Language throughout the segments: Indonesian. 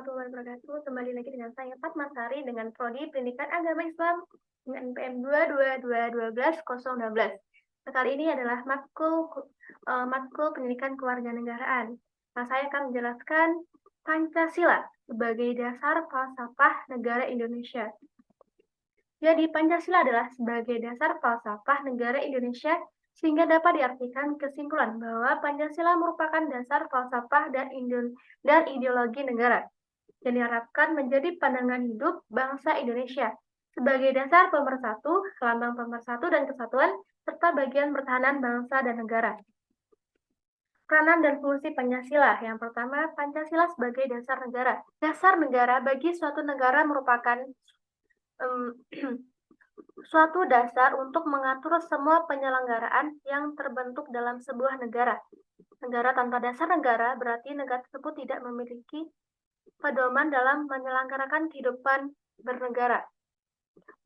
warahmatullahi wabarakatuh. Kembali lagi dengan saya Fatma Sari dengan Prodi Pendidikan Agama Islam dengan NPM 22212-016. Kali ini adalah matkul Pendidikan Kewarganegaraan. Nah, saya akan menjelaskan Pancasila sebagai dasar falsafah negara Indonesia. Jadi, Pancasila adalah sebagai dasar falsafah negara Indonesia sehingga dapat diartikan kesimpulan bahwa Pancasila merupakan dasar falsafah dan ideologi negara yang diharapkan menjadi pandangan hidup bangsa Indonesia sebagai dasar pemersatu, lambang pemersatu dan kesatuan, serta bagian pertahanan bangsa dan negara. Peranan dan fungsi Pancasila. Yang pertama, Pancasila sebagai dasar negara. Dasar negara bagi suatu negara merupakan suatu dasar untuk mengatur semua penyelenggaraan yang terbentuk dalam sebuah negara. Negara tanpa dasar negara berarti negara tersebut tidak memiliki pedoman dalam menyelenggarakan kehidupan bernegara.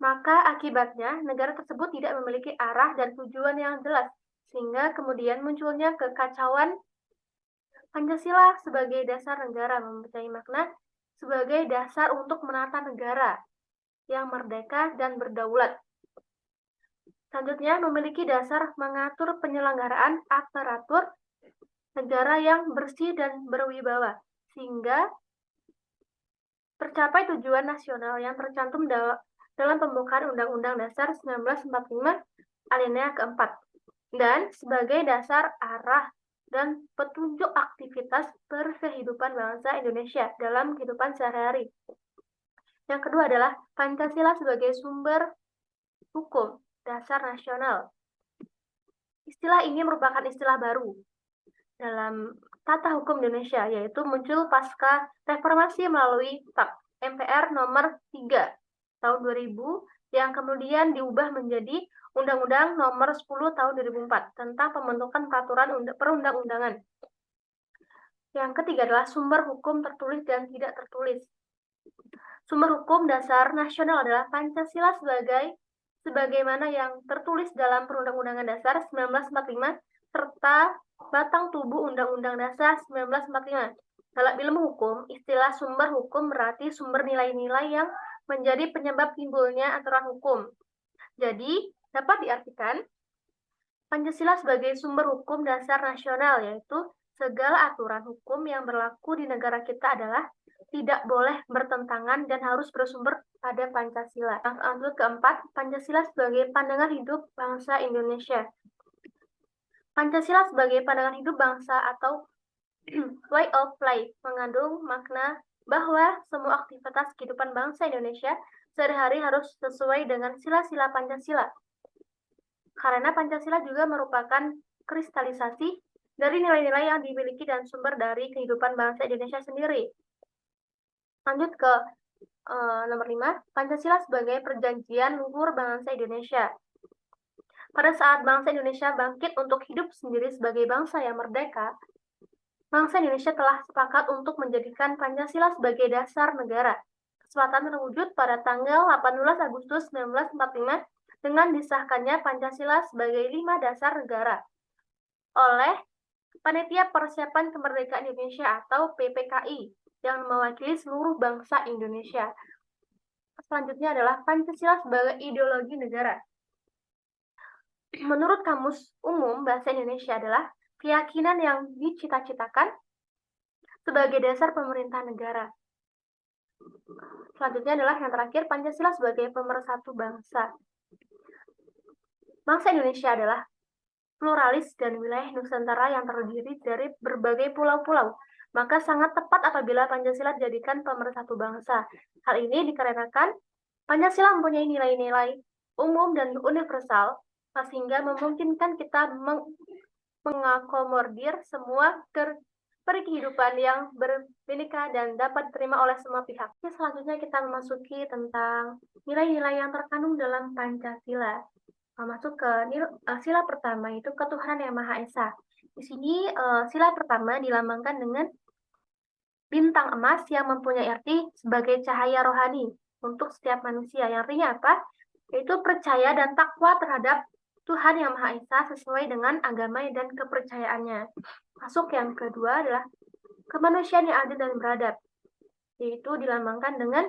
Maka akibatnya negara tersebut tidak memiliki arah dan tujuan yang jelas, sehingga kemudian munculnya kekacauan. Pancasila sebagai dasar negara mempunyai makna sebagai dasar untuk menata negara yang merdeka dan berdaulat. Selanjutnya, memiliki dasar mengatur penyelenggaraan aparatur negara yang bersih dan berwibawa, sehingga tercapai tujuan nasional yang tercantum dalam pembukaan Undang-Undang Dasar 1945 alinea keempat, dan sebagai dasar arah dan petunjuk aktivitas berkehidupan bangsa Indonesia dalam kehidupan sehari-hari. Yang kedua adalah Pancasila sebagai sumber hukum dasar nasional. Istilah ini merupakan istilah baru dalam tata hukum Indonesia, yaitu muncul pasca reformasi melalui MPR nomor 3 tahun 2000 yang kemudian diubah menjadi Undang-Undang nomor 10 tahun 2004 tentang pembentukan peraturan perundang-undangan. Yang ketiga adalah sumber hukum tertulis dan tidak tertulis. Sumber hukum dasar nasional adalah Pancasila sebagaimana yang tertulis dalam Perundang-undangan Dasar 1945 serta batang tubuh Undang-Undang Dasar 1945. Dalam ilmu hukum, istilah sumber hukum berarti sumber nilai-nilai yang menjadi penyebab timbulnya aturan hukum. Jadi, dapat diartikan Pancasila sebagai sumber hukum dasar nasional, yaitu segala aturan hukum yang berlaku di negara kita adalah tidak boleh bertentangan dan harus bersumber pada Pancasila. Lanjut keempat, Pancasila sebagai pandangan hidup bangsa Indonesia. Pancasila sebagai pandangan hidup bangsa atau way of life mengandung makna bahwa semua aktivitas kehidupan bangsa Indonesia sehari-hari harus sesuai dengan sila-sila Pancasila. Karena Pancasila juga merupakan kristalisasi dari nilai-nilai yang dimiliki dan sumber dari kehidupan bangsa Indonesia sendiri. Lanjut ke nomor 5, Pancasila sebagai perjanjian luhur bangsa Indonesia. Pada saat bangsa Indonesia bangkit untuk hidup sendiri sebagai bangsa yang merdeka, bangsa Indonesia telah sepakat untuk menjadikan Pancasila sebagai dasar negara. Kesepakatan terwujud pada tanggal 18 Agustus 1945 dengan disahkannya Pancasila sebagai 5 dasar negara oleh Panitia Persiapan Kemerdekaan Indonesia atau PPKI yang mewakili seluruh bangsa Indonesia. Selanjutnya adalah Pancasila sebagai ideologi negara. Menurut Kamus Umum Bahasa Indonesia adalah keyakinan yang dicita-citakan sebagai dasar pemerintah negara. Selanjutnya adalah yang terakhir, Pancasila sebagai pemersatu bangsa. Bangsa Indonesia adalah pluralis dan wilayah Nusantara yang terdiri dari berbagai pulau-pulau. Maka sangat tepat apabila Pancasila dijadikan pemersatu bangsa. Hal ini dikarenakan Pancasila mempunyai nilai-nilai umum dan universal, sehingga memungkinkan kita mengakomodir semua kehidupan yang berbineka dan dapat diterima oleh semua pihak. Selanjutnya kita memasuki tentang nilai-nilai yang terkandung dalam Pancasila. Masuk ke sila pertama, itu ketuhanan yang Maha Esa. Di sini sila pertama dilambangkan dengan bintang emas yang mempunyai arti sebagai cahaya rohani untuk setiap manusia. Yang artinya apa? Yaitu percaya dan takwa terhadap Tuhan yang Maha Esa sesuai dengan agama dan kepercayaannya. Masuk yang kedua adalah kemanusiaan yang adil dan beradab. yaitu dilambangkan dengan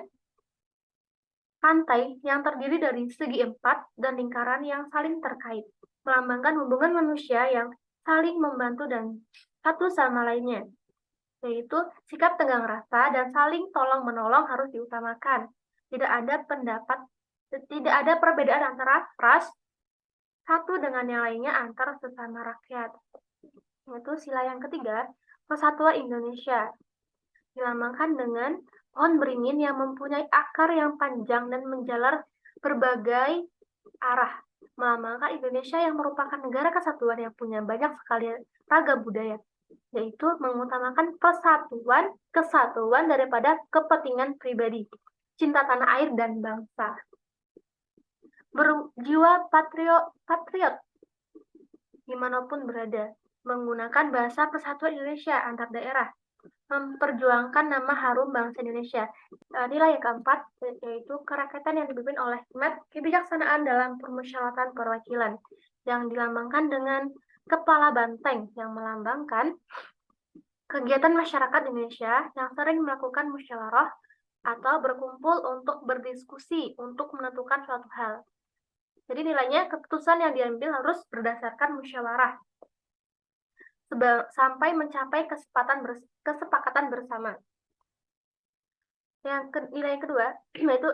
pantai yang terdiri dari segi empat dan lingkaran yang saling terkait, melambangkan hubungan manusia yang saling membantu dan satu sama lainnya, yaitu sikap tenggang rasa dan saling tolong-menolong harus diutamakan. Tidak ada perbedaan antara ras satu dengan yang lainnya antar sesama rakyat. Yaitu sila yang ketiga, Persatuan Indonesia, dilambangkan dengan pohon beringin yang mempunyai akar yang panjang dan menjalar berbagai arah, melambangkan Indonesia yang merupakan negara kesatuan yang punya banyak sekali ragam budaya, yaitu mengutamakan kesatuan daripada kepentingan pribadi, cinta tanah air dan bangsa, berjiwa patriot dimanapun berada, menggunakan bahasa Persatuan Indonesia antar daerah, memperjuangkan nama harum bangsa Indonesia. Nilai yang keempat yaitu kerakyatan yang dipimpin oleh hikmat kebijaksanaan dalam permusyawaratan perwakilan, yang dilambangkan dengan kepala banteng yang melambangkan kegiatan masyarakat Indonesia yang sering melakukan musyawarah atau berkumpul untuk berdiskusi untuk menentukan suatu hal. Jadi nilainya keputusan yang diambil harus berdasarkan musyawarah sampai mencapai kesepakatan bersama. Nilai yang kedua yaitu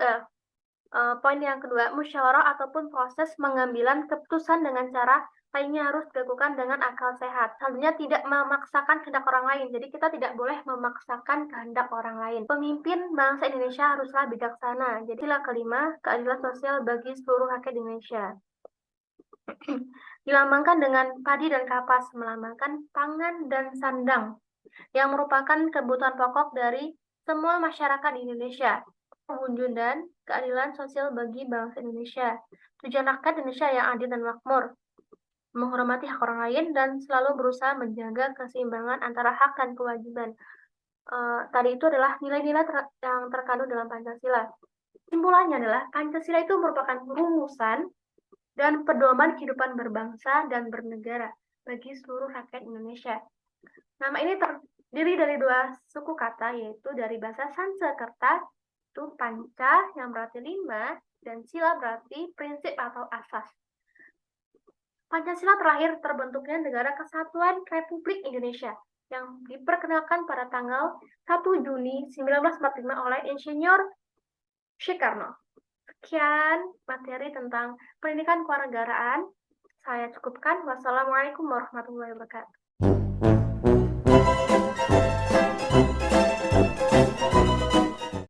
poin yang kedua, musyawarah ataupun proses pengambilan keputusan dengan cara lainnya harus dilakukan dengan akal sehat. Selanjutnya tidak memaksakan kehendak orang lain. Jadi kita tidak boleh memaksakan kehendak orang lain. Pemimpin bangsa Indonesia haruslah bijaksana. Jadi sila kelima, keadilan sosial bagi seluruh rakyat Indonesia. Dilambangkan dengan padi dan kapas, melambangkan pangan dan sandang, yang merupakan kebutuhan pokok dari semua masyarakat di Indonesia. Mewujudkan keadilan sosial bagi bangsa Indonesia. Tujuan rakyat Indonesia yang adil dan makmur, menghormati hak orang lain, dan selalu berusaha menjaga keseimbangan antara hak dan kewajiban. Tadi itu adalah nilai-nilai yang terkandung dalam Pancasila. Kesimpulannya adalah Pancasila itu merupakan rumusan dan pedoman kehidupan berbangsa dan bernegara bagi seluruh rakyat Indonesia. Nama ini terdiri dari dua suku kata, yaitu dari bahasa Sanskerta, itu panca yang berarti 5, dan sila berarti prinsip atau asas. Pancasila terakhir terbentuknya Negara Kesatuan Republik Indonesia yang diperkenalkan pada tanggal 1 Juni 1945 oleh Insinyur Soekarno. Sekian materi tentang pendidikan kewarganegaraan. Saya cukupkan. Wassalamualaikum warahmatullahi wabarakatuh.